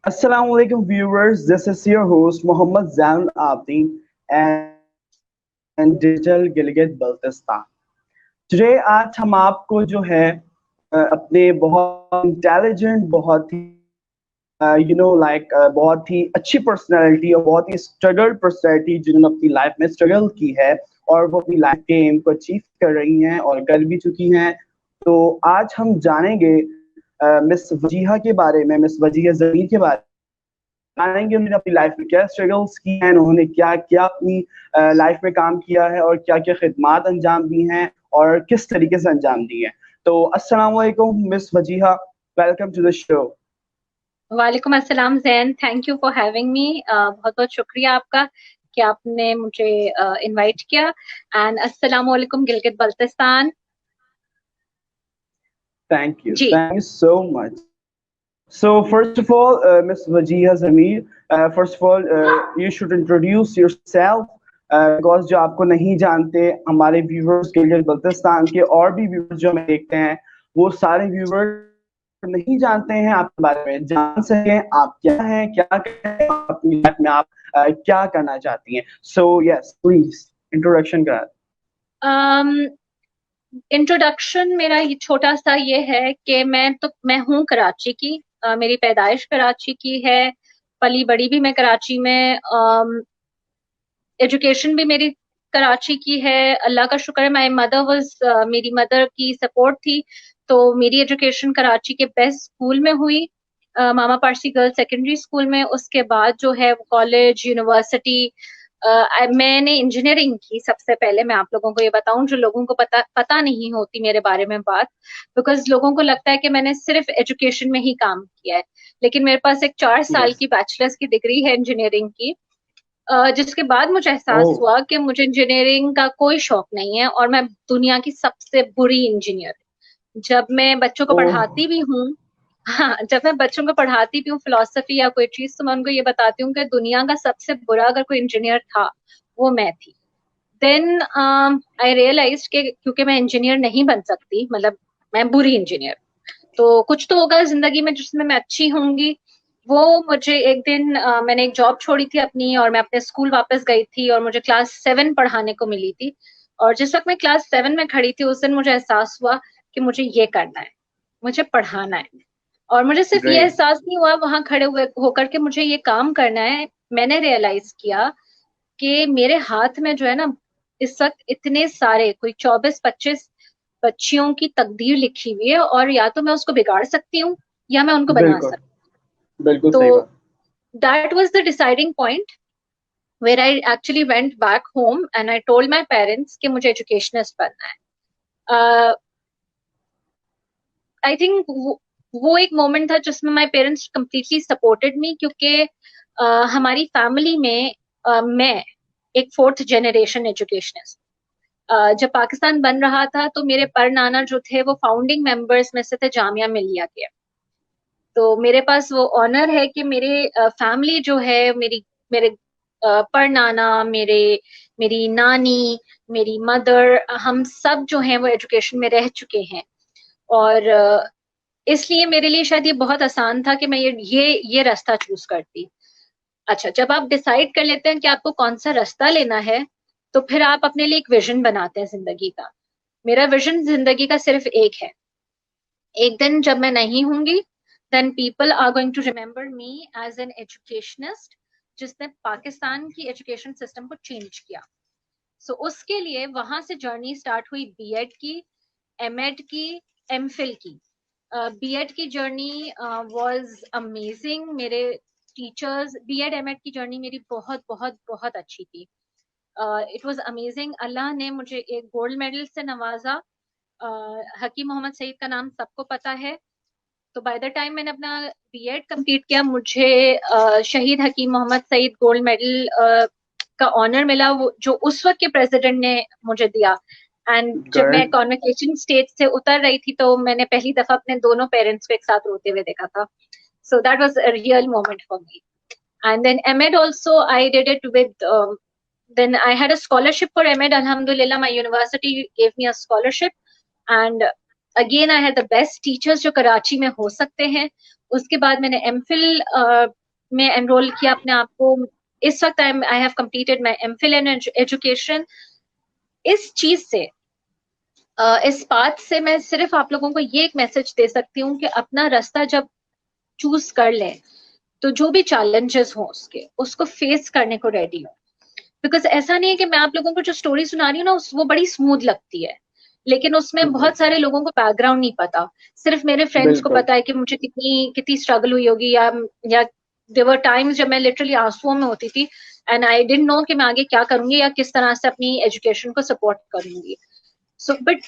Assalamu alaikum viewers, this is your host Muhammad Zainul Abdin and digital Gilgit Baltistan. Today आज हम आपको जो है अपने बहुत इंटेलिजेंट बहुत ही बहुत ही अच्छी पर्सनालिटी और बहुत ही स्ट्रगल्ड पर्सनालिटी जिन्होंने अपनी लाइफ में स्ट्रगल की है और वो अपनी लाइफ के एम को अचीव कर रही हैं और कर भी चुकी हैं। तो आज हम जानेंगे मिस वजीहा के बारे में, मिस वजीहा ज़मीर के बारे में। जानेंगे उन्होंने अपनी लाइफ में क्या स्ट्रगल्स की हैं, उन्होंने क्या क्या अपनी लाइफ में काम किया है और क्या क्या खिदमात अंजाम दी हैं और किस तरीके से अंजाम दी हैं। तो अस्सलाम वालेकुम miss Wajiha, welcome to the show. वालेकुम अस्सलाम Jain, thank you for having me. बहुत बहुत शुक्रिया आपका कि आपने मुझे इनवाइट किया। एंड अस्सलाम वालेकुम Gilgit Baltistan. Thank you so much. So first of all, Miss Wajiha Zamir, first of all, you should introduce yourself because जो आपको नहीं जानते, हमारे viewers गिलगित बल्तिस्तान के और भी viewers जो हमें देखते हैं, वो सारे viewers नहीं जानते हैं आपके बारे में। जान सकें आप क्या हैं, क्या करें अपनी लाइफ में, आप क्या करना चाहती हैं। So yes, please introduction करा। इंट्रोडक्शन मेरा ये छोटा सा ये है कि मैं हूँ कराची की। मेरी पैदाइश कराची की है, पली बड़ी भी मैं कराची में। एजुकेशन भी मेरी कराची की है, अल्लाह का शुक्र है। माई मदर वाज मेरी मदर की सपोर्ट थी, तो मेरी एजुकेशन कराची के बेस्ट स्कूल में हुई, मामा पारसी गर्ल्स सेकेंडरी स्कूल में। उसके बाद जो है कॉलेज, यूनिवर्सिटी, मैंने इंजीनियरिंग की। सबसे पहले मैं आप लोगों को ये बताऊं, जो लोगों को पता नहीं होती मेरे बारे में बात, बिकॉज लोगों को लगता है कि मैंने सिर्फ एजुकेशन में ही काम किया है, लेकिन मेरे पास एक 4 साल की बैचलर्स की डिग्री है इंजीनियरिंग की। जिसके बाद मुझे एहसास हुआ कि मुझे इंजीनियरिंग का कोई शौक नहीं है और मैं दुनिया की सबसे बुरी इंजीनियर। जब मैं बच्चों को पढ़ाती भी हूँ, हाँ, जब मैं बच्चों को पढ़ाती भी हूँ फिलोसफी या कोई चीज, तो मैं उनको ये बताती हूँ कि दुनिया का सबसे बुरा अगर कोई इंजीनियर था, वो मैं थी। देन आई रियलाइज कि क्योंकि मैं इंजीनियर नहीं बन सकती, मतलब मैं बुरी इंजीनियर, तो कुछ तो होगा जिंदगी में जिसमें मैं अच्छी होंगी। वो मुझे एक दिन मैंने एक जॉब छोड़ी थी अपनी और मैं अपने स्कूल वापस गई थी और मुझे क्लास 7 पढ़ाने को मिली थी। और जिस वक्त मैं क्लास 7 में खड़ी थी, उस दिन मुझे एहसास हुआ कि मुझे ये करना है, मुझे पढ़ाना है। और मुझे सिर्फ ये एहसास नहीं हुआ वहां खड़े हुए होकर के मुझे ये काम करना है, मैंने रियलाइज किया कि मेरे हाथ में जो है ना, इस वक्त इतने सारे कोई 24-25 बच्चियों की तकदीर लिखी हुई है, और या तो मैं उसको बिगाड़ सकती हूँ या मैं उनको बना सकती हूँ। बिल्कुल तो सही बात। that was the deciding point where I actually went back home and I told my parents कि मुझे एजुकेशनिस्ट बनना है। आई थिंक वो एक मोमेंट था जिसमें my parents completely supported me, क्योंकि हमारी फैमिली में मैं एक 4th जनरेशन एजुकेशनिस्ट। जब पाकिस्तान बन रहा था तो मेरे परनाना जो थे वो फाउंडिंग मेंबर्स में से थे जामिया मिलिया के। तो मेरे पास वो ऑनर है कि मेरे फैमिली जो है, मेरे परनाना, मेरी नानी, मेरी मदर, हम सब जो हैं वो एजुकेशन में रह चुके हैं। और इसलिए मेरे लिए शायद ये बहुत आसान था कि मैं ये रास्ता चूज करती। अच्छा, जब आप डिसाइड कर लेते हैं कि आपको कौन सा रास्ता लेना है, तो फिर आप अपने लिए एक विजन बनाते हैं जिंदगी का। मेरा विजन जिंदगी का सिर्फ एक है, एक दिन जब मैं नहीं होंगी, then people are going to remember me as an educationist जिसने पाकिस्तान की एजुकेशन सिस्टम को चेंज किया। सो उसके लिए वहां से जर्नी स्टार्ट हुई बीएड की, एमएड की, एमफिल की। बीएड की जर्नी वाज अमेजिंग। मेरे टीचर्स, बीएड एमएड की जर्नी मेरी बहुत बहुत बहुत अच्छी थी। It was amazing. अल्लाह ने मुझे एक गोल्ड मेडल से नवाजा। हकीम मोहम्मद सईद का नाम सबको पता है। तो बाय द टाइम मैंने अपना बीएड कंप्लीट किया, मुझे शहीद हकीम मोहम्मद सईद गोल्ड मेडल का ऑनर मिला, वो जो उस वक्त के प्रेसिडेंट ने मुझे दिया। एंड जब मैं कॉन्वोकेशन स्टेज से उतर रही थी, तो मैंने पहली दफा अपने दोनों पेरेंट्स को एक साथ रोते हुए देखा था। So that was a real moment for me. And then M Ed also I did it with then I had a scholarship for MEd. Alhamdulillah, my university gave me a scholarship, and again I had the best teachers जो कराची में हो सकते हैं। उसके बाद मैंने MPhil में enrol किया अपने आप को। इस वक्त I have completed my MPhil in education. इस चीज से इस बात से मैं सिर्फ आप लोगों को ये एक मैसेज दे सकती हूँ कि अपना रास्ता जब चूज कर लें तो जो भी चैलेंजेस हो उसको फेस करने को रेडी हो। बिकॉज ऐसा नहीं है कि मैं आप लोगों को जो स्टोरी सुना रही हूँ ना वो बड़ी स्मूथ लगती है, लेकिन उसमें बहुत सारे लोगों को बैकग्राउंड नहीं पता। सिर्फ मेरे फ्रेंड्स को पता है कि मुझे कितनी कितनी स्ट्रगल हुई होगी, या देयर वर टाइम्स जब मैं लिटरली आंसुओं में होती थी एंड आई डिडंट नो कि मैं आगे क्या करूंगी या किस तरह से अपनी एजुकेशन को सपोर्ट करूंगी। सो बट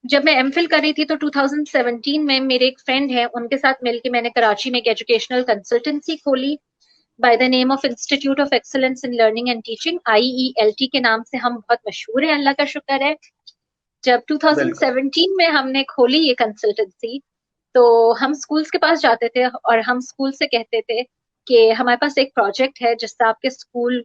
जब मैं एमफिल कर रही थी तो 2017 में मेरे एक फ्रेंड है, उनके साथ मिलकर मैंने कराची में एक एजुकेशनल कंसल्टेंसी खोली by the name of institute of excellence in learning and teaching, IELT के नाम से हम बहुत मशहूर हैं, अल्लाह का शुक्र है। जब 2017 में हमने खोली ये कंसल्टेंसी तो हम स्कूल्स के पास जाते थे और हम स्कूल से कहते थे कि हमारे पास एक प्रोजेक्ट है जिससे आपके school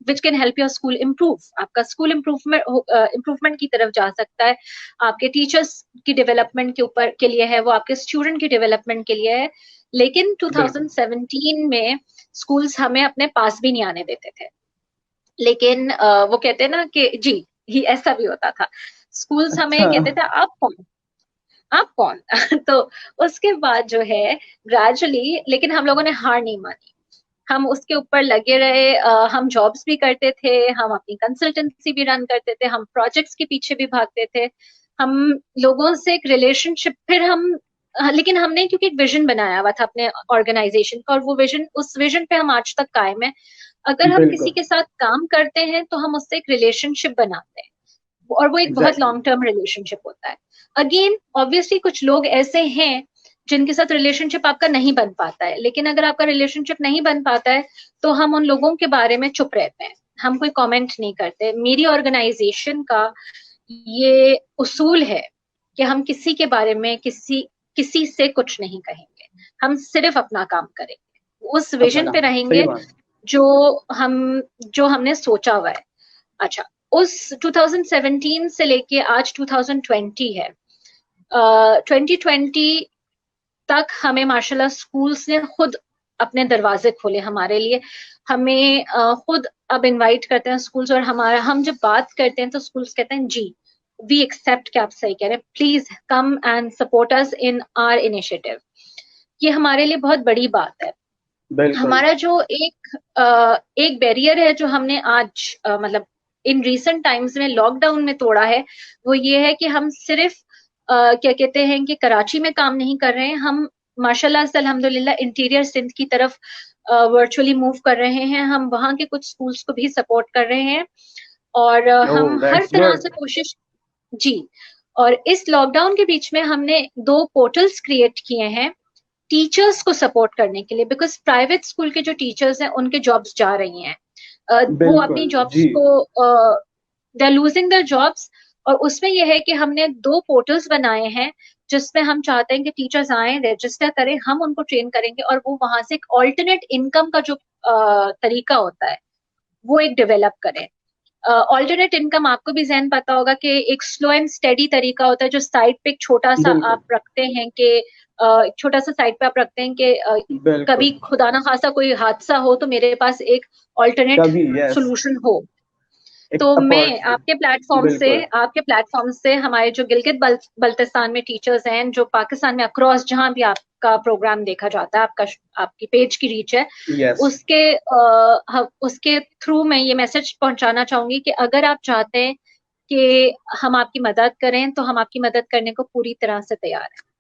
which can help your school improve, आपका स्कूल इम्प्रूवमेंट की तरफ जा सकता है, आपके टीचर्स की डेवलपमेंट के ऊपर के लिए है, वो आपके स्टूडेंट की डेवलपमेंट के लिए है। लेकिन 2017 में स्कूल्स हमें अपने पास भी नहीं आने देते थे। लेकिन वो कहते हैं ना कि जी ही ऐसा भी होता था, स्कूल्स हमें कहते थे आप कौन तो उसके बाद जो है ग्रेजुअली, लेकिन हम लोगों ने हार नहीं मानी, हम उसके ऊपर लगे रहे। हम जॉब्स भी करते थे, हम अपनी कंसल्टेंसी भी रन करते थे, हम प्रोजेक्ट्स के पीछे भी भागते थे, हम लोगों से एक रिलेशनशिप, फिर हम लेकिन हमने क्योंकि एक विजन बनाया हुआ था अपने ऑर्गेनाइजेशन का और वो विजन, उस विजन पे हम आज तक कायम है। अगर हम किसी के साथ काम करते हैं तो हम उससे एक रिलेशनशिप बनाते हैं और वो एक बहुत लॉन्ग टर्म रिलेशनशिप होता है। अगेन ऑब्वियसली कुछ लोग ऐसे हैं जिनके साथ रिलेशनशिप आपका नहीं बन पाता है, लेकिन अगर आपका रिलेशनशिप नहीं बन पाता है तो हम उन लोगों के बारे में चुप रहते हैं, हम कोई कमेंट नहीं करते। मेरी ऑर्गेनाइजेशन का ये उसूल है कि हम किसी के बारे में किसी से कुछ नहीं कहेंगे, हम सिर्फ अपना काम करेंगे, उस विजन पे रहेंगे जो हमने सोचा हुआ है। अच्छा, उस 2017 से लेके आज 2020 है, 2020 तक हमें माशाल्लाह स्कूल्स ने खुद अपने दरवाजे खोले हमारे लिए, हमें खुद अब इनवाइट करते हैं स्कूल्स, और हम जब बात करते हैं तो स्कूल्स कहते हैं जी वी एक्सेप्ट कि आप सही कह रहे हैं, please come and support us in our initiative. ये हमारे लिए बहुत बड़ी बात है। हमारा जो एक बैरियर है जो हमने आज मतलब इन रिसेंट टाइम्स में लॉकडाउन में तोड़ा है, वो ये है कि हम सिर्फ क्या कहते हैं कि कराची में काम नहीं कर रहे हैं, हम माशाल्लाह से अल्हम्दुलिल्लाह इंटीरियर सिंध की तरफ वर्चुअली मूव कर रहे हैं, हम वहाँ के कुछ स्कूल्स को भी सपोर्ट कर रहे हैं और हम हर तरह से कोशिश जी। और इस लॉकडाउन के बीच में हमने 2 पोर्टल्स क्रिएट किए हैं टीचर्स को सपोर्ट करने के लिए, बिकॉज प्राइवेट स्कूल के जो टीचर्स हैं उनके जॉब्स जा रही हैं, वो अपनी जॉब्स को they are losing their jobs, और उसमें यह है कि हमने 2 पोर्टल्स बनाए हैं जिसमें हम चाहते हैं कि टीचर्स आए, रजिस्टर करें, हम उनको ट्रेन करेंगे और वो वहां से एक ऑल्टरनेट इनकम का जो तरीका होता है वो एक डेवलप करें। ऑल्टरनेट इनकम आपको भी ज़हन पता होगा कि एक स्लो एंड स्टेडी तरीका होता है जो साइड पे एक छोटा सा आप रखते हैं कि छोटा सा साइड पे आप रखते हैं कि कभी खुदा ना खासा कोई हादसा हो तो मेरे पास एक ऑल्टरनेट सोल्यूशन हो। तो मैं आपके प्लेटफॉर्म से हमारे जो गिलगित बल्तिस्तान में टीचर्स हैं, जो पाकिस्तान में अक्रॉस जहां भी आपका प्रोग्राम देखा जाता है, आपकी पेज की रीच है, उसके थ्रू मैं ये मैसेज पहुंचाना चाहूंगी कि अगर आप चाहते हैं कि हम आपकी मदद करें तो हम आपकी मदद करने को पूरी तरह से तैयार हैं।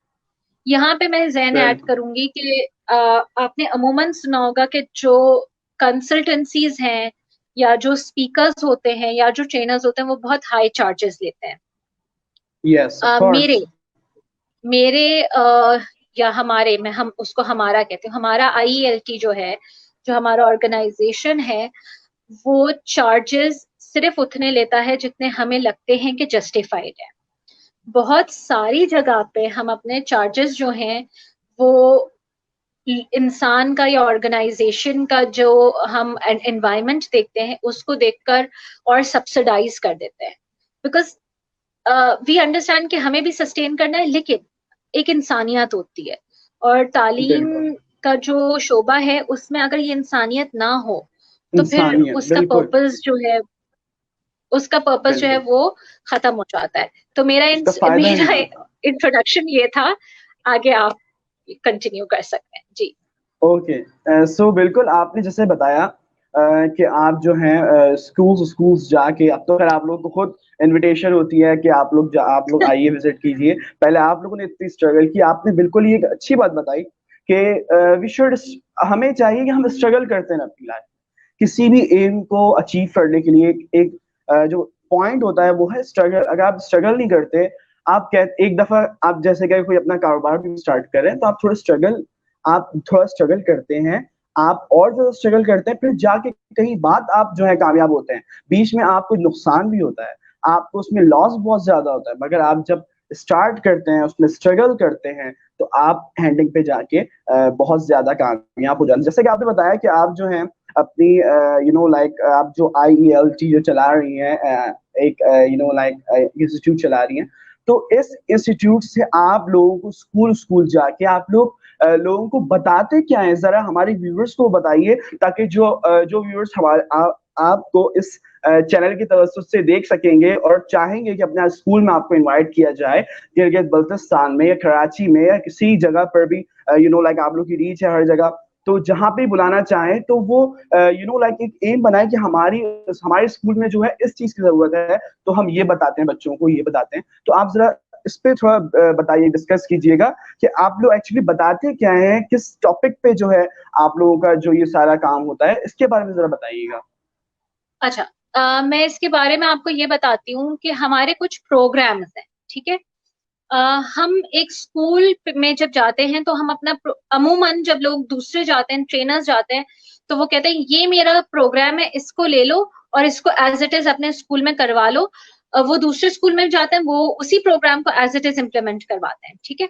यहाँ पे मैं ज़हन ऐड करूंगी कि आपने अमूमन सुना होगा कि जो कंसल्टेंसीज हैं या जो स्पीकर्स होते हैं या जो ट्रेनर्स होते हैं वो बहुत हाई चार्जेस लेते हैं। मेरे या हमारे, हम उसको हमारा कहते हैं, हमारा IELT जो है, जो हमारा ऑर्गेनाइजेशन है, वो चार्जेस सिर्फ उतने लेता है जितने हमें लगते हैं कि जस्टिफाइड है। बहुत सारी जगह पे हम अपने चार्जेस जो हैं वो इंसान का या ऑर्गेनाइजेशन का जो हम एनवायरनमेंट देखते हैं उसको देखकर और सब्सिडाइज कर देते हैं, बिकॉज वी अंडरस्टैंड कि हमें भी सस्टेन करना है, लेकिन एक इंसानियत होती है, और तालीम बिल्कुल का जो शोबा है उसमें अगर ये इंसानियत ना हो तो फिर इंसानियत, उसका बिल्कुल पर्पस जो है, उसका पर्पस जो है बिल्कुल, वो खत्म हो जाता है। तो उसका फायदा ही मेरा नहीं होता। इंट्रोडक्शन ये था, आगे आप कंटिन्यू कर सकते हैं जी। ओके, सो बिल्कुल आपने जैसे बताया कि आप जो हैं स्कूल्स स्कूल्स जाके, अब तो खैर आप लोग को खुद इनविटेशन होती है कि आप लोग आइए विजिट कीजिए। पहले आप लोगों ने इतनी स्ट्रगल की, आपने बिल्कुल ये एक अच्छी बात बताई कि वी शुड, हमें चाहिए कि हम स्ट्रगल करते हैं अपनी लाइफ, किसी भी एम को अचीव करने के लिए एक जो पॉइंट होता है वो है स्ट्रगल। अगर आप स्ट्रगल नहीं करते, आप कह एक दफा आप जैसे कि कोई अपना कारोबार भी स्टार्ट करें तो आप थोड़ा स्ट्रगल करते हैं, आप और ज्यादा स्ट्रगल करते हैं, फिर जाके कहीं बाद आप जो है कामयाब होते हैं। बीच में आपको नुकसान भी होता है, आपको उसमें लॉस बहुत ज्यादा होता है, मगर आप जब स्टार्ट करते हैं, उसमें स्ट्रगल करते हैं, तो आप एंडिंग पे जाके बहुत ज्यादा कामयाब हो जाते हैं। जैसे कि आपने बताया कि आप जो है अपनी लाइक आप जो IELT जो चला रही हैं, एक लाइक इंस्टीट्यूट चला रही हैं, तो इस इंस्टीट्यूट से आप लोगों को स्कूल स्कूल जाके आप लोग लोगों को बताते क्या है, जरा हमारे व्यूअर्स को बताइए, ताकि जो व्यूअर्स आपको इस चैनल की तवज्जो से देख सकेंगे और चाहेंगे कि अपने स्कूल में आपको इनवाइट किया जाए, गिलगित बल्तिस्तान में या कराची में या किसी जगह पर भी, लाइक आप लोग की रीच है हर जगह, तो जहां पे बुलाना चाहें तो वो लाइक एक एम बनाए कि हमारे स्कूल में जो है इस चीज की जरूरत है, तो हम ये बताते हैं बच्चों को, ये बताते हैं। तो आप जरा इस पे थोड़ा बताइए, डिस्कस कीजिएगा कि आप लोग एक्चुअली बताते क्या हैं, किस टॉपिक पे जो है आप लोगों का जो ये सारा काम होता है, इसके बारे में जरा बताइएगा। अच्छा, मैं इसके बारे में आपको ये बताती हूँ कि हमारे कुछ प्रोग्राम्स हैं, ठीक है। अ, हम एक स्कूल में जब जाते हैं तो हम अमूमन जब लोग दूसरे जाते हैं, ट्रेनर्स जाते हैं, तो वो कहते हैं ये मेरा प्रोग्राम है, इसको ले लो और इसको एज इट इज अपने स्कूल में करवा लो। वो दूसरे स्कूल में जाते हैं, वो उसी प्रोग्राम को एज इट इज इम्प्लीमेंट करवाते हैं, ठीक है।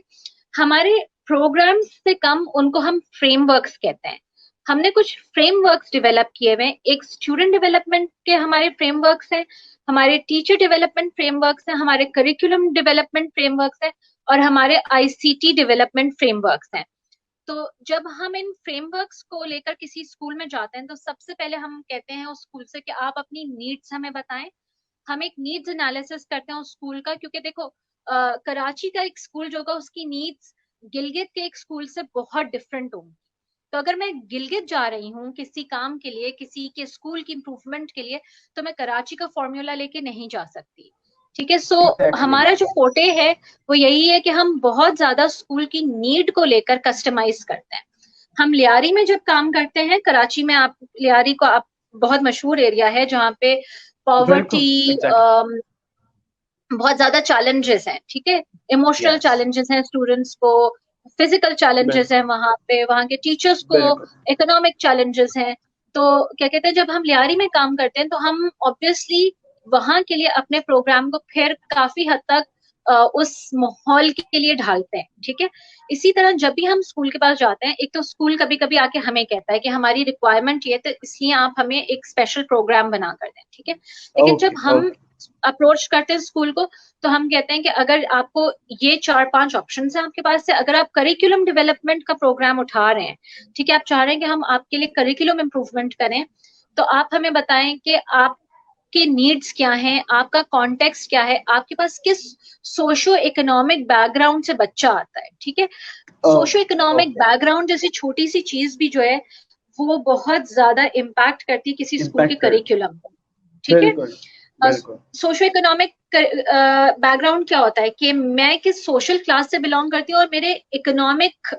हमारे प्रोग्राम से कम उनको हम फ्रेमवर्क्स कहते हैं। हमने कुछ फ्रेमवर्क्स डेवलप किए हुए हैं। एक स्टूडेंट डेवलपमेंट के हमारे फ्रेमवर्क्स हैं, हमारे टीचर डेवलपमेंट फ्रेमवर्क्स हैं, हमारे करिकुलम डेवलपमेंट फ्रेमवर्क्स हैं, और हमारे ICT डेवलपमेंट फ्रेमवर्क्स हैं। तो जब हम इन फ्रेमवर्क्स को लेकर किसी स्कूल में जाते हैं तो सबसे पहले हम कहते हैं उस स्कूल से कि आप अपनी नीड्स हमें बताएं। हम एक नीड्स एनालिसिस करते हैं उस स्कूल का, क्योंकि देखो कराची का एक स्कूल जो होगा उसकी नीड्स गिलगित के एक स्कूल से बहुत डिफरेंट होंगी। तो अगर मैं गिलगित जा रही हूँ किसी काम के लिए, किसी के स्कूल की इम्प्रूवमेंट के लिए, तो मैं कराची का फॉर्मूला लेके नहीं जा सकती, ठीक है। सो एग्जैक्टली हमारा जो फोटे है वो यही है कि हम बहुत ज्यादा स्कूल की नीड को लेकर कस्टमाइज करते हैं। हम लियारी में जब काम करते हैं, कराची में, आप लियारी को आप बहुत मशहूर एरिया है जहाँ पे बिल्कुल पॉवर्टी, एग्जैक्टली बहुत ज्यादा चैलेंजेस हैं, ठीक है। इमोशनल यस चैलेंजेस हैं स्टूडेंट्स को, फिजिकल चैलेंजेस बिल्कुल हैं वहां पे, वहां के टीचर्स को बिल्कुल इकोनॉमिक चैलेंजेस हैं। तो क्या कहते हैं, जब हम लियारी में काम करते हैं तो हम ऑब्वियसली वहां के लिए अपने प्रोग्राम को फिर काफी हद तक उस माहौल के लिए ढालते हैं, ठीक है। इसी तरह जब भी हम स्कूल के पास जाते हैं, एक तो स्कूल कभी कभी आके हमें कहता है कि हमारी रिक्वायरमेंट ये, तो इसलिए आप हमें एक स्पेशल प्रोग्राम बना कर दें, ठीक है। लेकिन जब ओके हम ओके अप्रोच करते हैं स्कूल को, तो हम कहते हैं कि अगर आपको ये 4-5 ऑप्शन है आपके पास से, अगर आप करिकुलम डेवलपमेंट का प्रोग्राम उठा रहे हैं, ठीक है, आप चाह रहे हैं कि हम आपके लिए करिकुलम इम्प्रूवमेंट करें, तो आप हमें बताएं कि आपके नीड्स क्या हैं, आपका कॉन्टेक्स्ट क्या है, आपके पास किस सोशो इकोनॉमिक बैकग्राउंड से बच्चा आता है, ठीक है। Socio okay economic okay background जैसी छोटी सी चीज भी जो है वो बहुत ज्यादा इम्पैक्ट करती है किसी स्कूल के इम्पैक्ट कर, करिकुलम को, ठीक है। बिल्कुल बिल्कुल सोशो इकोनॉमिक बैकग्राउंड क्या होता है कि मैं किस सोशल क्लास से बिलोंग करती हूँ और मेरे इकोनॉमिक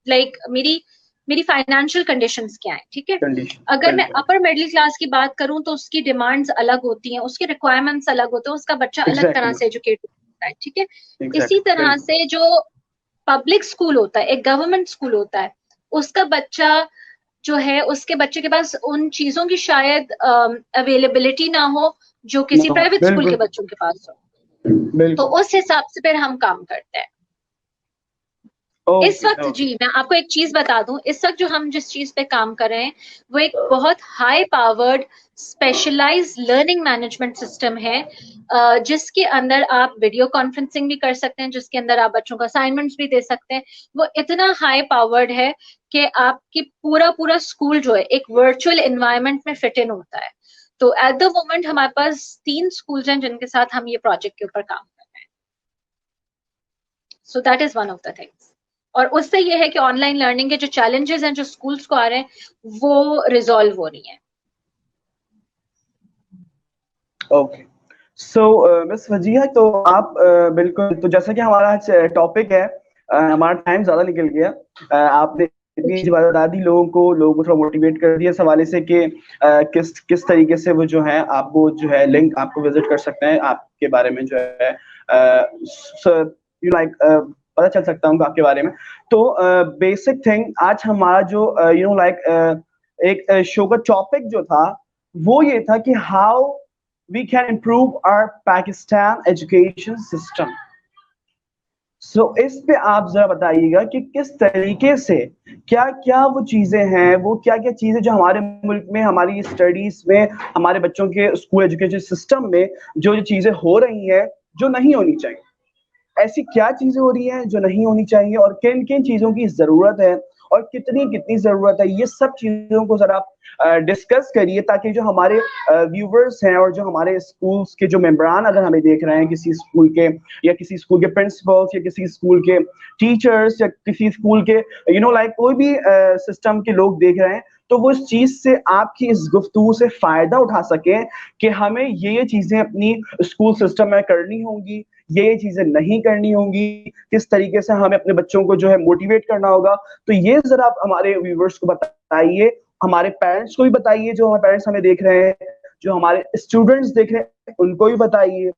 लाइक मेरी मेरी फाइनेंशियल कंडीशंस क्या है, ठीक है। कंडीशन, अगर मैं बिल्कुल अपर मिडिल क्लास की बात करूं तो उसकी डिमांड्स अलग होती हैं, उसके रिक्वायरमेंट्स अलग होते हैं, उसका बच्चा अलग तरह एग्जैक्टली से एजुकेट होता है, ठीक है। इसी एग्जैक्टली तरह बिल्कुल से जो पब्लिक स्कूल होता है, एक गवर्नमेंट स्कूल होता है, उसका बच्चा जो है, उसके बच्चे के पास उन चीजों की शायद अवेलेबिलिटी ना हो जो किसी नो प्राइवेट स्कूल के बिल्कुल बच्चों के पास हो। तो बिल्कुल उस हिसाब से फिर हम काम करते हैं। इस वक्त जी मैं आपको एक चीज बता दूं, इस वक्त जो हम जिस चीज पे काम कर रहे हैं वो एक बहुत high powered specialised learning management system है, जिसके अंदर आप वीडियो कॉन्फ्रेंसिंग भी कर सकते हैं, जिसके अंदर आप बच्चों को असाइनमेंट्स भी दे सकते हैं। वो इतना हाई पावर्ड है कि आपकी पूरा पूरा स्कूल जो है एक वर्चुअल एनवायरनमेंट में फिट इन होता है। तो एट द मोमेंट हमारे पास 3 स्कूल्स हैं जिनके साथ हम ये प्रोजेक्ट के ऊपर काम कर रहे हैं। सो that is one of the things. और उससे ये है कि ऑनलाइन लर्निंग के जो चैलेंजेस हैं जो स्कूल्स को आ रहे हैं वो रिजॉल्व हो रही हैं। ओके, सो मिस वजीहा, तो आप बिल्कुल, तो जैसा कि हमारा आज टॉपिक है, हमारा टाइम ज्यादा निकल गया। आपने इतनी बात बता दी लोगों को थोड़ा मोटिवेट कर दिया इस हवाले से कि किस किस तरीके से वो जो है आपको जो है लिंक आपको विजिट कर सकते हैं, आपके बारे में जो है यू लाइक पता चल सकता है उनको आपके बारे में। तो बेसिक थिंग आज हमारा जो यू नो लाइक एक शो का टॉपिक जो था वो ये था कि how we can improve our Pakistan education system. So इस पे आप जरा बताइएगा कि किस तरीके से क्या क्या वो चीजें हैं, वो क्या क्या चीजें जो हमारे मुल्क में हमारी स्टडीज में हमारे बच्चों के स्कूल एजुकेशन सिस्टम में जो जो चीजें हो रही हैं जो नहीं होनी चाहिए, ऐसी क्या चीजें हो रही हैं जो नहीं होनी चाहिए और किन किन चीजों की जरूरत है और कितनी कितनी जरूरत है, ये सब चीजों को जरा आप डिस्कस करिए ताकि जो हमारे व्यूवर्स हैं और जो हमारे स्कूल्स के जो मेंबरान अगर हमें देख रहे हैं, किसी स्कूल के या किसी स्कूल के प्रिंसिपल्स या किसी स्कूल के टीचर्स या किसी स्कूल के यू नो लाइक कोई भी सिस्टम के लोग देख रहे हैं, तो वो इस चीज से आपकी इस गुफ्तगू से फायदा उठा सके कि हमें ये चीजें अपनी स्कूल सिस्टम में करनी होंगी, ये चीजें नहीं करनी होंगी, किस तरीके से हमें अपने बच्चों को जो है मोटिवेट करना होगा। तो ये जरा आप हमारे व्यूवर्स को बताइए, हमारे पेरेंट्स को भी बताइए, जो हमारे पेरेंट्स हमें देख रहे हैं, जो हमारे स्टूडेंट्स देख रहे हैं उनको भी बताइए,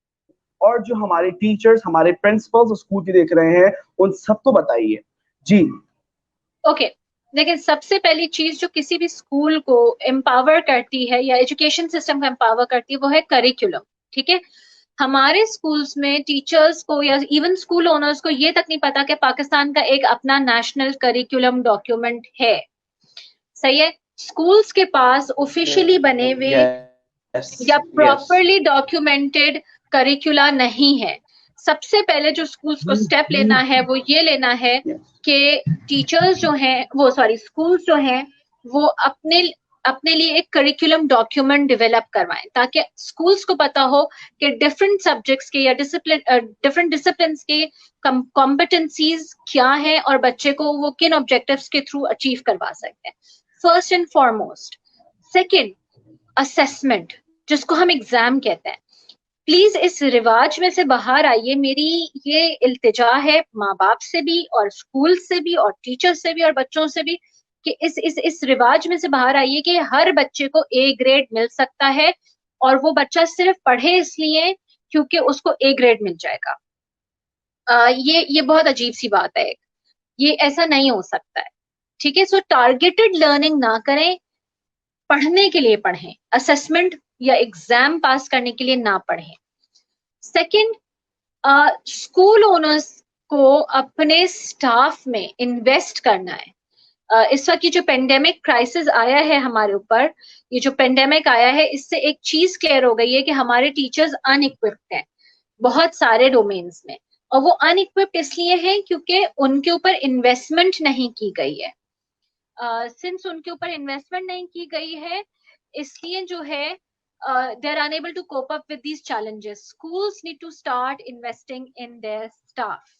और जो हमारे टीचर्स हमारे प्रिंसिपल्स स्कूल के देख रहे हैं उन सबको बताइए जी। ओके, देखिए सबसे पहली चीज जो किसी भी स्कूल को एम्पावर करती है या एजुकेशन सिस्टम को एम्पावर करती है वो है करिकुलम। ठीक है, हमारे स्कूल्स में टीचर्स को या इवन स्कूल ओनर्स को ये तक नहीं पता कि पाकिस्तान का एक अपना नेशनल करिकुलम डॉक्यूमेंट है। सही है, स्कूल्स के पास ऑफिशियली बने हुए या प्रॉपरली डॉक्यूमेंटेड करिकुला नहीं है। सबसे पहले जो स्कूल्स को स्टेप लेना है वो ये लेना है कि टीचर्स जो हैं वो स्कूल्स जो हैं वो अपने अपने लिए एक करिकुलम डॉक्यूमेंट डेवलप करवाएं ताकि स्कूल्स को पता हो कि डिफरेंट सब्जेक्ट्स के या डिफरेंट डिसिप्लिन के कॉम्पिटेंसीज क्या है और बच्चे को वो किन ऑब्जेक्टिव्स के थ्रू अचीव करवा सकते हैं, first and foremost. Second, assessment जिसको हम एग्जाम कहते हैं। प्लीज इस रिवाज में से बाहर आइए, मेरी ये इल्तिजा है माँ बाप से भी और स्कूल से भी और टीचर से भी और बच्चों से भी कि इस रिवाज में से बाहर आइए कि हर बच्चे को ए ग्रेड मिल सकता है और वो बच्चा सिर्फ पढ़े इसलिए क्योंकि उसको ए ग्रेड मिल जाएगा। ये बहुत अजीब सी बात है, ये ऐसा नहीं हो सकता है। ठीक है, सो टारगेटेड लर्निंग ना करें, पढ़ने के लिए पढ़ें, असेसमेंट या एग्जाम पास करने के लिए ना पढ़ें। सेकंड, स्कूल ओनर्स को अपने स्टाफ में इन्वेस्ट करना है। इस वक्त ये जो पेंडेमिक क्राइसिस आया है हमारे ऊपर, ये जो पेंडेमिक आया है इससे एक चीज क्लियर हो गई है कि हमारे टीचर्स अनइक्विप्ड हैं बहुत सारे डोमेन्स में, और वो अनइक्विप्ड इसलिए हैं क्योंकि उनके ऊपर इन्वेस्टमेंट नहीं की गई है। सिंस उनके ऊपर इन्वेस्टमेंट नहीं की गई है इसलिए जो है they are unable to cope up with these challenges. Schools need to start investing in their staff.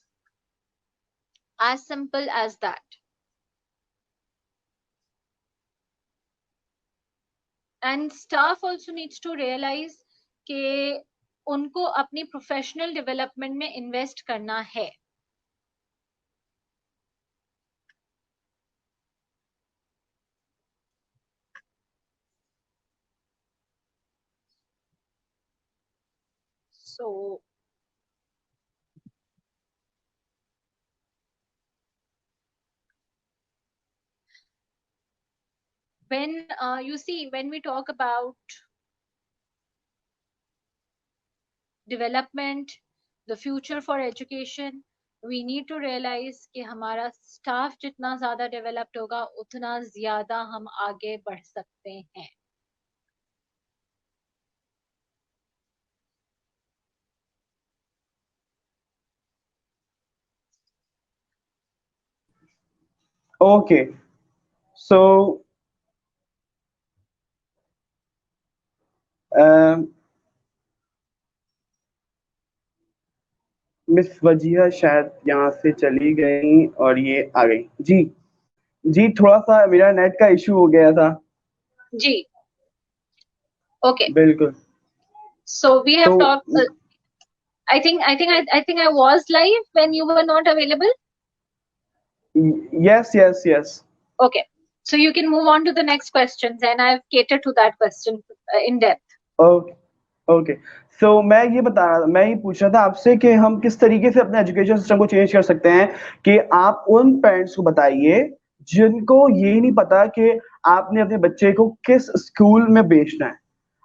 As simple as that. And staff also needs to realize कि उनको अपनी प्रोफेशनल डेवलपमेंट में इन्वेस्ट करना है। So when you see, when we talk about development, the future for education, we need to realise कि हमारा staff जितना ज्यादा डेवलप्ड होगा उतना ज्यादा हम आगे बढ़ सकते हैं। ओके, सो मिस वजिया शायद यहाँ से चली गई और ये आ गई। जी जी, थोड़ा सा मेरा नेट का इशू हो गया था। जी, ओके, बिल्कुल। सो वी हैव तो talked, I think I was live when you were not available. Yes yes yes. Okay, so you can move on to the next questions, and I've catered to that question in depth. Okay okay, so मैं ये पूछ रहा था आपसे कि हम किस तरीके से अपने एजुकेशन सिस्टम को चेंज कर सकते हैं, कि आप उन पेरेंट्स को बताइए जिनको ये नहीं पता कि आपने अपने बच्चे को किस स्कूल में भेजना है।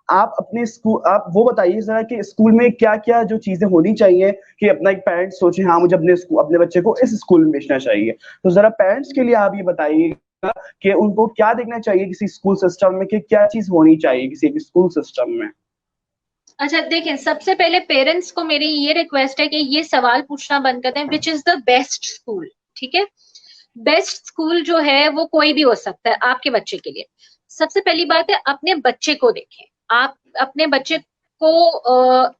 आप अपने स्कूल, आप वो बताइए जरा कि स्कूल में क्या क्या जो चीजें होनी चाहिए कि अपना एक पेरेंट सोचे हाँ मुझे अपने बच्चे को इस स्कूल में भेजना चाहिए। तो जरा पेरेंट्स के लिए आप ये बताइए कि उनको क्या देखना चाहिए किसी स्कूल सिस्टम में, कि क्या चीज होनी चाहिए किसी स्कूल सिस्टम में। अच्छा देखें, सबसे पहले पेरेंट्स को मेरी ये रिक्वेस्ट है कि ये सवाल पूछना बंद कर दें which is the best school. ठीक है, बेस्ट स्कूल जो है वो कोई भी हो सकता है आपके बच्चे के लिए। सबसे पहली बात है अपने बच्चे को देखें, आप अपने बच्चे को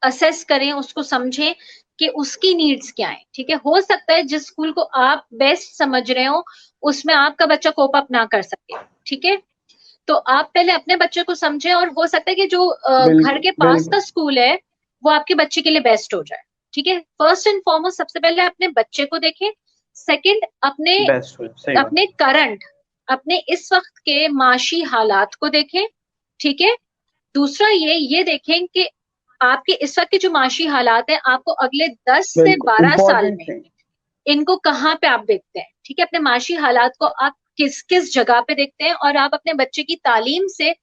असेस करें, उसको समझें कि उसकी नीड्स क्या है। ठीक है, हो सकता है जिस स्कूल को आप बेस्ट समझ रहे हो उसमें आपका बच्चा कोप अप ना कर सके। ठीक है, तो आप पहले अपने बच्चे को समझें, और हो सकता है कि जो घर बिल्कुल के पास का बिल्कुल। स्कूल है वो आपके बच्चे के लिए बेस्ट हो जाए। ठीक है, फर्स्ट एंड फॉरमोस्ट सबसे पहले अपने बच्चे को देखें। सेकंड, अपने बेस्ट हो, सही बात। अपने करंट, अपने इस वक्त के माशी हालात को देखें। ठीक है, दूसरा ये देखें कि आपके इस वक्त के जो माशी हालात हैं आपको अगले 10 से बिल्कुल 12 साल इम्पोर्टेंट में थिंग। इनको कहाँ पे आप देखते हैं। ठीक है, अपने माशी हालात को आप किस किस जगह पे देखते हैं, और आप अपने बच्चे की तालीम से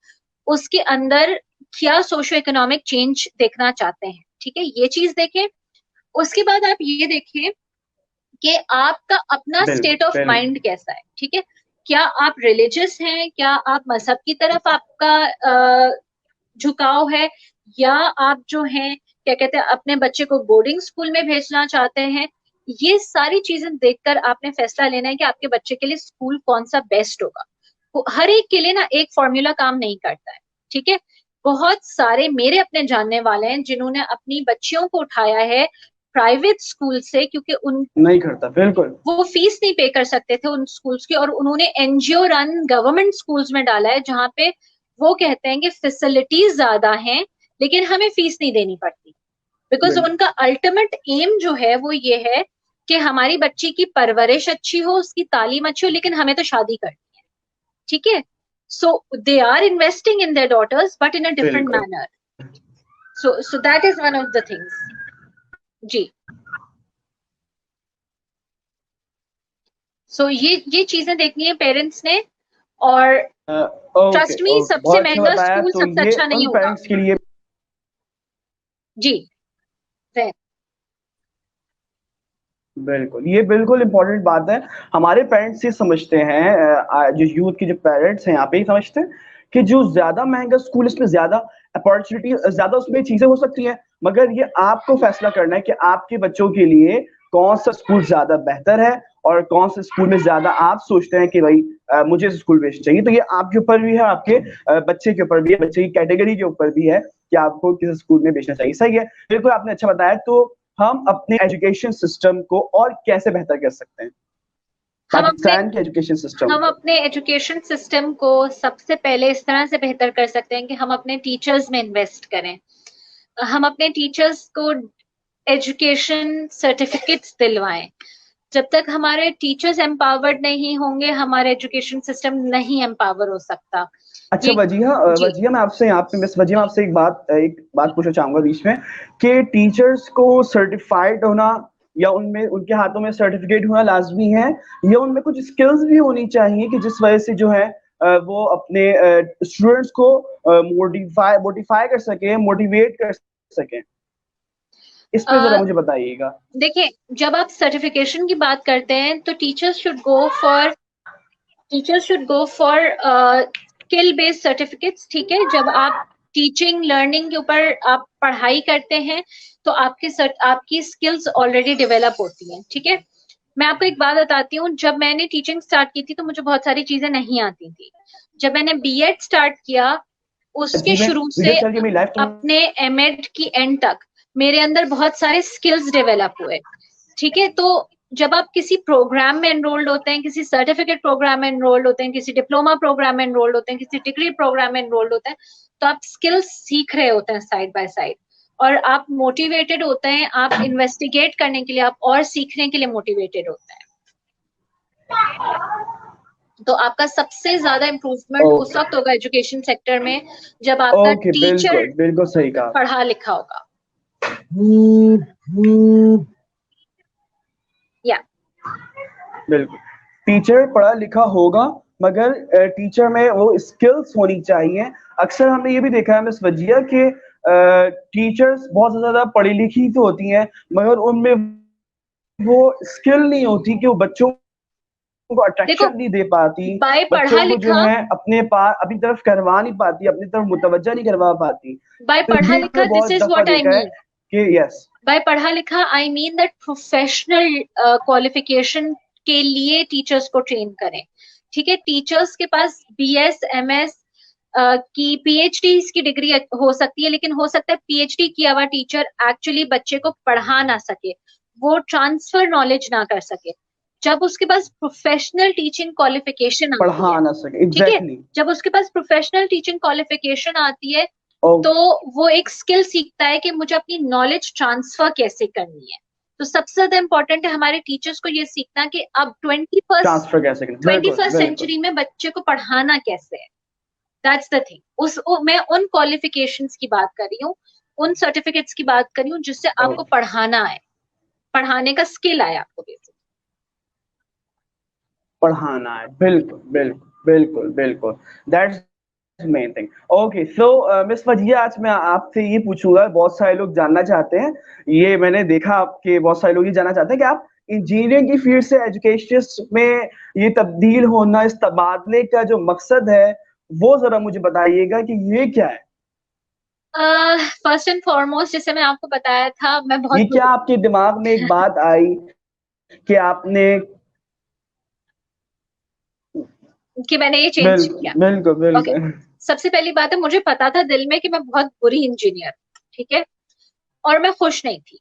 उसके अंदर क्या सोशो इकोनॉमिक चेंज देखना चाहते हैं। ठीक है, ये चीज देखें। उसके बाद आप ये देखें कि आपका अपना बिल्कुल स्टेट ऑफ बिल्कुल। माइंड कैसा है। ठीक है, क्या आप रिलीजियस हैं, क्या आप मजहब की तरफ आपका झुकाव है, या आप जो हैं क्या कहते हैं अपने बच्चे को बोर्डिंग स्कूल में भेजना चाहते हैं। ये सारी चीजें देखकर आपने फैसला लेना है कि आपके बच्चे के लिए स्कूल कौन सा बेस्ट होगा। हर एक के लिए ना एक फॉर्मूला काम नहीं करता है। ठीक है, बहुत सारे मेरे अपने जानने वाले हैं जिन्होंने अपनी बच्चियों को उठाया है प्राइवेट स्कूल से, क्योंकि उन नहीं करता, बिल्कुल। वो फीस नहीं पे कर सकते थे उन स्कूल्स की, और उन्होंने एनजीओ रन गवर्नमेंट स्कूल्स में डाला है जहां पे वो कहते हैं कि फैसिलिटीज ज्यादा हैं लेकिन हमें फीस नहीं देनी पड़ती। बिकॉज बिल्कुल उनका अल्टीमेट एम जो है वो ये है कि हमारी बच्ची की परवरिश अच्छी हो, उसकी तालीम अच्छी हो, लेकिन हमें तो शादी करनी है। ठीक है, so they are investing in their daughters but in a different बिल्कुल। Manner. So that is one of the things. जी, सो ये चीजें देखनी है पेरेंट्स ने। और ओके ट्रस्ट मी, ओके, सबसे बहुत अच्छा महंगा बताया। स्कूल तो सबसे ये अच्छा नहीं उन होगा। पेरेंट्स के लिए जी, जैन। बिल्कुल, ये बिल्कुल इम्पोर्टेंट बात है। हमारे पेरेंट्स ये समझते हैं, जो यूथ के जो पेरेंट्स हैं यहाँ पे ये समझते हैं कि जो ज़्यादा महँगा स्कूल इसमें ज़्यादा अपॉर्च्युनिटी, ज़्यादा उसमें चीज़ें हो सकती हैं, मगर ये आपको फैसला करना है कि आपके बच्चों के लिए कौन-सा स्कूल ज़्यादा बेहतर है और कौन-से स्कूल में ज़्यादा आप सोचते हैं कि भई मुझे इस स्कूल भेजना चाहिए। तो ये आपके ऊपर भी है, आपके बच्चे के ऊपर भी है, बच्चे की कैटेगरी के ऊपर भी है कि आपको किस स्कूल में भेजना चाहिए। सही है, बिल्कुल आपने अच्छा बताया। तो हम अपने एजुकेशन सिस्टम को और कैसे बेहतर कर सकते हैं? हम अपने पाकिस्तान के एजुकेशन सिस्टम हम को। अपने एजुकेशन सिस्टम को सबसे पहले इस तरह से बेहतर कर सकते हैं कि हम अपने टीचर्स में इन्वेस्ट करें। हम अपने टीचर्स को एजुकेशन सर्टिफिकेट्स दिलवाएं। जब तक हमारे टीचर्स एम्पावर्ड नहीं होंगे हमारा एजुकेशन सिस्टम नहीं एम्पावर हो सकता। अच्छा ये वजीहा, जी, वजीहा मैं आपसे यहाँ पे मिस वजीहा मैं आपसे एक बात पूछना चाहूंगा बीच में, कि टीचर्स को सर्टिफाइड होना या उनमें उनके हाथों में सर्टिफिकेट होना लाजमी है, या उनमें कुछ स्किल्स भी होनी चाहिए कि जिस वजह से जो है वो अपने स्टूडेंट्स को मोटिफाई मोटिफाई कर सके, मोटिवेट कर सके। इस पे जरा मुझे बताइएगा। देखिए, जब आप सर्टिफिकेशन की बात करते हैं तो teachers should go for skill based certificates, ठीक है। जब आप टीचिंग लर्निंग के ऊपर आप पढ़ाई करते हैं तो आपकी स्किल्स ऑलरेडी डेवलप होती हैं, ठीक है। मैं आपको एक बात बताती हूँ, जब मैंने टीचिंग स्टार्ट की थी तो मुझे बहुत सारी चीजें नहीं आती थी। जब मैंने बीएड स्टार्ट किया उसके जी मैं शुरू वीडियो से चल के मेरी लाइफ अपने एमएड की एंड तक मेरे अंदर बहुत सारे स्किल्स डेवलप हुए, ठीक है। तो जब आप किसी प्रोग्राम में एनरोल्ड होते हैं, किसी सर्टिफिकेट प्रोग्राम में एनरोल्ड होते हैं, किसी डिप्लोमा प्रोग्राम में एनरोल्ड होते हैं, किसी डिग्री प्रोग्राम में एनरोल्ड होते हैं, तो आप स्किल्स सीख रहे होते हैं साइड बाय साइड, और आप मोटिवेटेड होते हैं, आप इन्वेस्टिगेट करने के लिए, आप और सीखने के लिए मोटिवेटेड होते हैं। तो आपका सबसे ज्यादा इम्प्रूवमेंट उस वक्त होगा एजुकेशन सेक्टर में जब आपका टीचर बिल्कुल सही कहा, पढ़ा लिखा होगा। या बिल्कुल टीचर पढ़ा लिखा होगा, मगर टीचर में वो स्किल्स होनी चाहिए। अक्सर हमने ये भी देखा है मिस वजिया कि टीचर्स बहुत ज्यादा पढ़ी लिखी तो होती हैं, मगर उनमें वो स्किल नहीं होती कि वो बच्चों को अट्रैक्शन नहीं दे पाती, बाय पढ़ा बच्चों को जो लिखा है अपने पास अपनी तरफ करवा नहीं पाती, अपनी तरफ मुतवज्जा नहीं करवा पाती। बाय तो पढ़ा ये लिखा, दिस बहुत इज दफा व्हाट आई देखा है मीन कि यस, बाय पढ़ा लिखा I mean that professional qualification के लिए टीचर्स को ट्रेन करें, ठीक है। टीचर्स के पास बीएस एमएस की पीएचडी की डिग्री हो सकती है, लेकिन हो सकता है पीएचडी किया हुआ टीचर एक्चुअली बच्चे को पढ़ा ना सके, वो ट्रांसफर नॉलेज ना कर सके। जब उसके पास प्रोफेशनल टीचिंग क्वालिफिकेशन आती पढ़ा है, ना सके, ठीक है, एग्जैक्टली। जब उसके पास प्रोफेशनल टीचिंग क्वालिफिकेशन आती है तो वो एक स्किल सीखता है कि मुझे अपनी नॉलेज ट्रांसफर कैसे करनी है। तो सबसे ज्यादा इंपॉर्टेंट है हमारे टीचर्स को ये सीखना कि अब ट्रांसफर कैसे करें, ट्वेंटी बिल्कुल फर्स्ट बिल्कुल। सेंचुरी में बच्चे को पढ़ाना कैसे है। That's the thing. मैं उन क्वालिफिकेशंस की बात कर रही हूँ, उन सर्टिफिकेट्स की बात कर रही हूँ जिससे आपको पढ़ाना है, पढ़ाने का स्किल आए आपको बेसिक पढ़ाना है, बिल्कुल बिल्कुल बिल्कुल बिल्कुल, that's main thing. Okay so miss Wajiha, आज मैं आपसे ये पूछूंगा, बहुत सारे लोग जानना चाहते हैं, ये मैंने देखा आपके बहुत सारे लोग ये जानना चाहते हैं कि आप इंजीनियरिंग की फील्ड से एजुकेशनिस्ट में ये तब्दील होना, इस तबादले का जो मकसद है वो जरा मुझे बताइएगा कि ये क्या है। फर्स्ट एंड फॉरमोस्ट, जैसे मैं आपको बताया था, मैं बहुत ये क्या आपके दिमाग में एक बात आई कि आपने कि मैंने ये चेंज बिल्कुल किया। बिल्कुल ओके, बिल्कुल सबसे पहली बात है, मुझे पता था दिल में कि मैं बहुत बुरी इंजीनियर, ठीक है, और मैं खुश नहीं थी।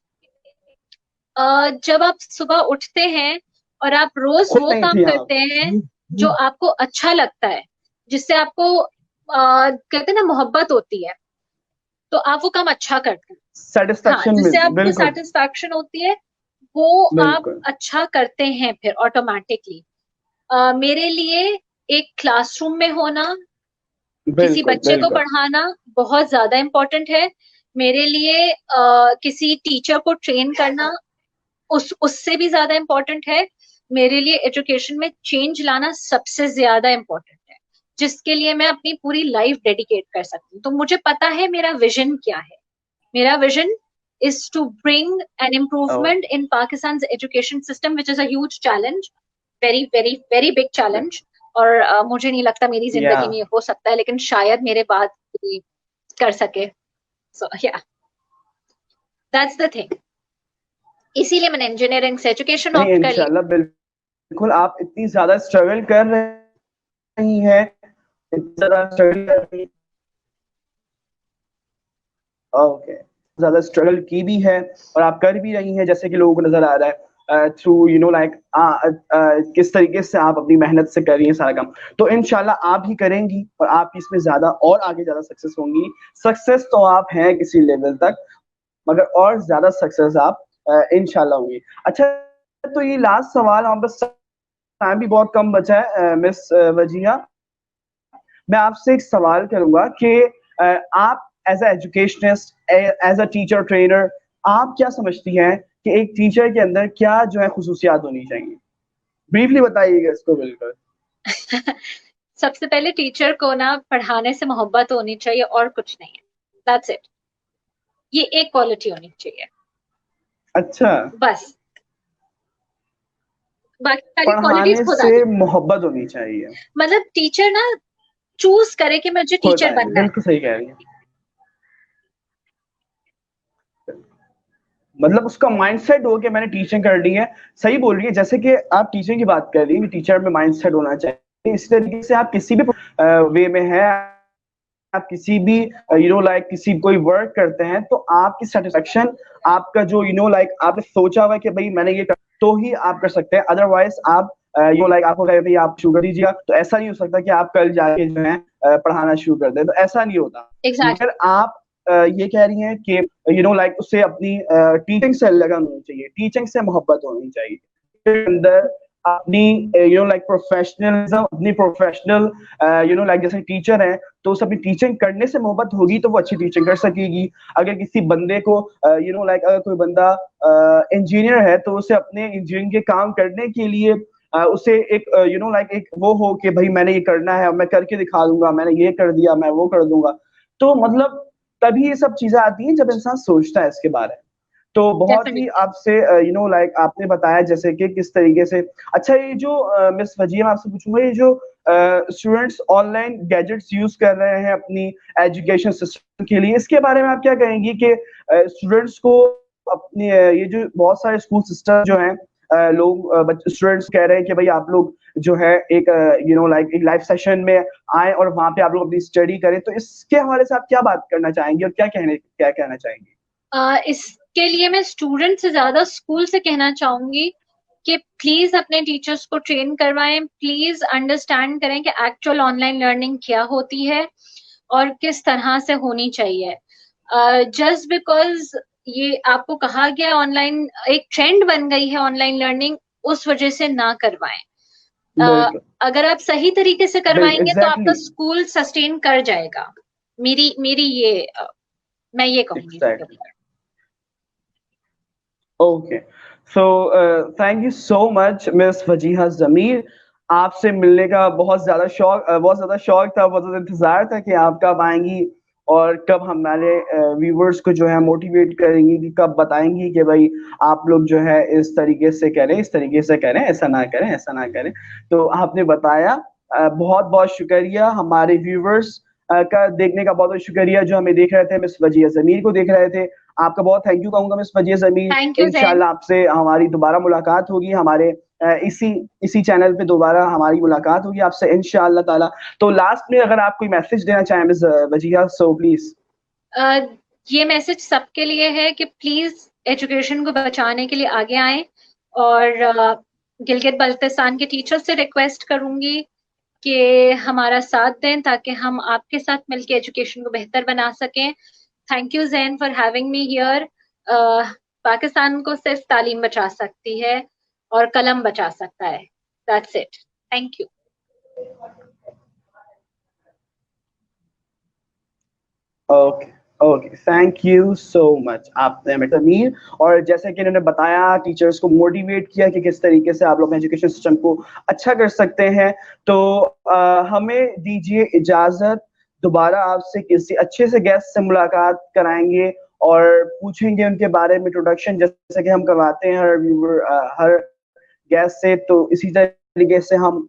जब आप सुबह उठते हैं और आप रोज खुश वो नहीं काम थी आप, करते हैं जो आपको अच्छा लगता है, जिससे आपको कहते हैं ना मोहब्बत होती है, तो आप वो काम अच्छा करते हैं। हाँ, सेटिस्फेक्शन जिससे मिलती, आपको बिल्कुल सेटिस्फैक्शन होती है, वो आप बिल्कुल अच्छा करते हैं फिर ऑटोमेटिकली। मेरे लिए एक क्लासरूम में होना, किसी बिल्कुल बच्चे को बिल्कुल पढ़ाना बहुत ज्यादा इम्पोर्टेंट है। मेरे लिए किसी टीचर को ट्रेन करना उससे भी ज्यादा इम्पोर्टेंट है। मेरे लिए एजुकेशन में चेंज लाना सबसे ज्यादा इम्पोर्टेंट है, जिसके लिए मैं अपनी पूरी लाइफ डेडिकेट कर सकती हूँ। तो मुझे पता है मेरा विजन क्या है। मेरा vision is to bring an improvement in Pakistan's education system, which is a huge challenge, very very very big challenge। और मुझे नहीं लगता मेरी या जिंदगी में ये हो सकता है, लेकिन शायद मेरे बाद कोई कर सके। सो या दैट्स द थिंग, इसीलिए मैंने इंजीनियरिंग से एजुकेशन नहीं ऑप्ट कर ली। इंशाल्लाह बिल्कुल, आप इतनी ज्यादा स्ट्रगल कर रही हैं, इतना ज्यादा स्ट्रगल कर रही, ओके, ज्यादा स्ट्रगल की भी है और आप कर भी रही हैं, जैसे कि लोगों को नजर आ रहा है थ्रू यू नो लाइक किस तरीके से आप अपनी मेहनत से कर रही हैं सारा काम। तो इंशाल्लाह आप ही करेंगी और आप इसमें ज्यादा और आगे ज्यादा सक्सेस होंगी। सक्सेस तो आप हैं किसी लेवल तक, मगर और ज्यादा सक्सेस आप इंशाल्लाह होंगी। अच्छा, तो ये लास्ट सवाल, हम बस टाइम भी बहुत कम बचा है मिस वजिया, मैं आपसे एक सवाल करूंगा कि आप as a educationist, as a teacher trainer, आप क्या समझती हैं कि एक टीचर के अंदर क्या जो है खुसूसियात होनी चाहिए? ब्रीफली बताइएगा इसको बिल्कुल। सबसे पहले टीचर को ना पढ़ाने से मोहब्बत होनी चाहिए और कुछ नहीं है, दैट्स इट। ये एक क्वालिटी होनी चाहिए। अच्छा, बस बाकी सारी क्वालिटीज पढ़ाने खुद आ से जाती। मोहब्बत होनी चाहिए। मतलब टीचर ना चूज करे कि मुझे खुद टीचर आए, बनना है। बिल्कुल सही कह रही है। मतलब उसका माइंडसेट हो कि मैंने टीचिंग कर ली है। सही बोल रही है, जैसे कि आप टीचिंग की बात कर रही हैं कि टीचर में माइंडसेट होना चाहिए, इस तरीके से आप किसी भी वे में है, आप किसी भी लाइक किसी कोई वर्क करते हैं तो आपकी सेटिस्फेक्शन, आपका जो लाइक आपने सोचा हुआ है कि भाई मैंने ये कर, तो ही आप कर सकते हैं। अदरवाइज आप लाइक आपको कहे भाई आप शुरू कर दीजिएगा, तो ऐसा नहीं हो सकता कि आप कल जाके जो है पढ़ाना शुरू कर दें, तो ऐसा नहीं होता। एग्जैक्टली। मगर आप ये कह रही हैं कि लाइक उससे अपनी टीचिंग से लगन होनी चाहिए, टीचिंग से मोहब्बत होनी चाहिए अंदर, अपनी लाइक प्रोफेशनलिज्म, अपनी प्रोफेशनल लाइक जैसे टीचर है तो उसे अपनी टीचिंग करने से मोहब्बत होगी तो वो अच्छी टीचिंग कर सकेगी। अगर किसी बंदे को लाइक अगर कोई बंदा इंजीनियर है तो उसे अपने इंजीनियरिंग के काम करने के लिए उसे एक लाइक एक वो हो कि भाई मैंने ये करना है, मैं करके दिखा दूंगा, मैंने ये कर दिया, मैं वो कर दूंगा। तो मतलब तभी ये सब चीजें आती हैं जब इंसान सोचता है इसके बारे में। तो बहुत ही डेफिनेटली। आपसे लाइक आपने बताया जैसे कि किस तरीके से। अच्छा, ये जो मिस वजिया, मैं आपसे पूछूंगा, ये जो स्टूडेंट्स ऑनलाइन गैजेट्स यूज कर रहे हैं अपनी एजुकेशन सिस्टम के लिए, इसके बारे में आप क्या कहेंगी कि स्टूडेंट्स को अपनी ये जो बहुत सारे स्कूल सिस्टम जो हैं, लोग स्टूडेंट्स कह रहे हैं कि भाई आप लोग जो है एक लाइक एक लाइव सेशन में आए और वहां पे आप लोग अपनी स्टडी करें, तो इसके हवाले से आप क्या बात करना चाहेंगे और क्या कहना चाहेंगे? इसके लिए मैं स्टूडेंट से ज्यादा स्कूल से कहना चाहूंगी कि प्लीज अपने टीचर्स को ट्रेन करवाएं, प्लीज अंडरस्टैंड करें कि एक्चुअल ऑनलाइन लर्निंग क्या होती है और किस तरह से होनी चाहिए। जस्ट बिकॉज ये आपको कहा गया ऑनलाइन एक ट्रेंड बन गई है ऑनलाइन लर्निंग, उस वजह से ना करवाएं। बिल्कुल, अगर आप सही तरीके से बिल्कुल, करवाएंगे तो आपका एग्जैक्टली, स्कूल सस्टेन कर जाएगा। मेरी मेरी ये मैं ये कहूंगी इसके एग्जैक्टली। ऊपर। Okay, so thank you so much miss Wajiha Zameer. आपसे मिलने का बहुत ज्यादा शौक था, बहुत ज्यादा इंतजार था कि आप कब आएंगी और कब हमारे व्यूवर्स को जो है मोटिवेट करेंगी, कि कब बताएंगी कि भाई आप लोग जो है इस तरीके से करें, इस तरीके से करें, ऐसा ना करें, ऐसा ना करें। तो आपने बताया, बहुत बहुत शुक्रिया। हमारे व्यूवर्स का देखने का बहुत बहुत शुक्रिया जो हमें देख रहे थे, मिस वजिया जमीर को देख रहे थे। आपका बहुत थैंक यू कहूंगा miss Wajiha Zameer. Thank you Jain. इंशाल्लाह आपसे हमारी दोबारा मुलाकात होगी, हमारे इसी इसी चैनल पे दोबारा हमारी मुलाकात होगी आपसे इंशाल्लाह ताला। तो लास्ट में अगर आप कोई मैसेज देना चाहें मिस वजिया, सो प्लीज। ये मैसेज सबके लिए है कि प्लीज एजुकेशन को बचाने के लिए आगे आए। और गिलगित बल्तिस्तान के टीचर से रिक्वेस्ट करूंगी कि हमारा साथ दें ताकि हम आपके साथ मिलकर एजुकेशन को बेहतर बना सकें। Thank you Jain for having me here. Pakistan को सिर्फ तालीम बचा सकती है और कलम बचा सकता है। That's it. Thank you. Okay, okay, thank you so much आपने मिस्टर मीर। और जैसे कि इन्होंने बताया, टीचर्स को मोटिवेट किया कि किस तरीके से आप लोग एजुकेशन सिस्टम को अच्छा कर सकते हैं। तो हमें दीजिए इजाजत, दोबारा आपसे किसी अच्छे से गेस्ट से मुलाकात कराएंगे और पूछेंगे उनके बारे में इंट्रोडक्शन, जैसे कि हम करवाते हैं हर गेस्ट से। तो इसी तरीके से हम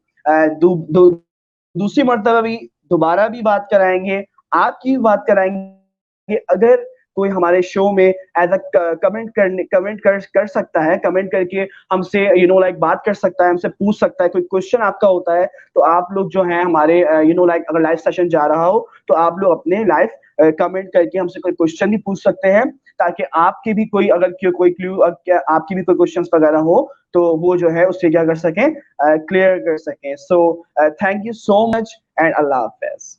दूसरी मर्तबा भी दोबारा भी बात कराएंगे, आपकी भी बात कराएंगे। अगर कोई हमारे शो में एज अ कमेंट कर सकता है, कमेंट करके हमसे लाइक बात कर सकता है, हमसे पूछ सकता है, कोई क्वेश्चन आपका होता है, तो आप लोग जो है हमारे लाइक अगर लाइव सेशन जा रहा हो तो आप लोग अपने लाइव कमेंट करके हमसे कोई क्वेश्चन भी पूछ सकते हैं, ताकि आपके भी कोई अगर कोई क्लू, आपकी भी कोई क्वेश्चंस वगैरह हो तो वो जो है उससे क्या कर सकें, क्लियर कर सकें। सो thank you so much and Allah Hafiz.